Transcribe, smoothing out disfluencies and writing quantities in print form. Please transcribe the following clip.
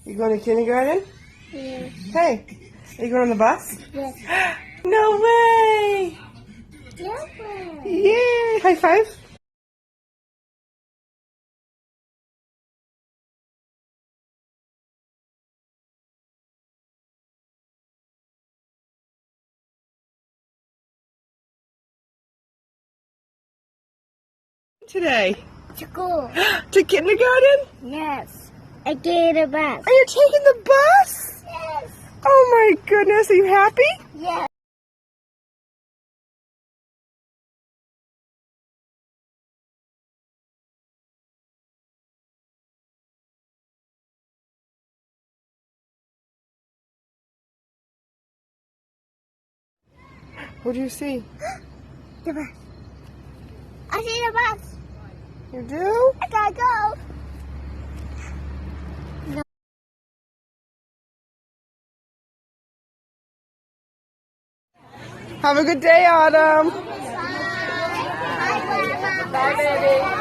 You going to kindergarten? Yes. Hey, are you going on the bus? Yes. No way! Yes. Yay! High five. Today. School. To kindergarten? Yes. I get a bus. Are you taking the bus? Yes. Oh my goodness, are you happy? Yes. What do you see? The bus. I see the bus. You do? I gotta go. Have a good day, Autumn. Bye, Grandma. Bye, baby.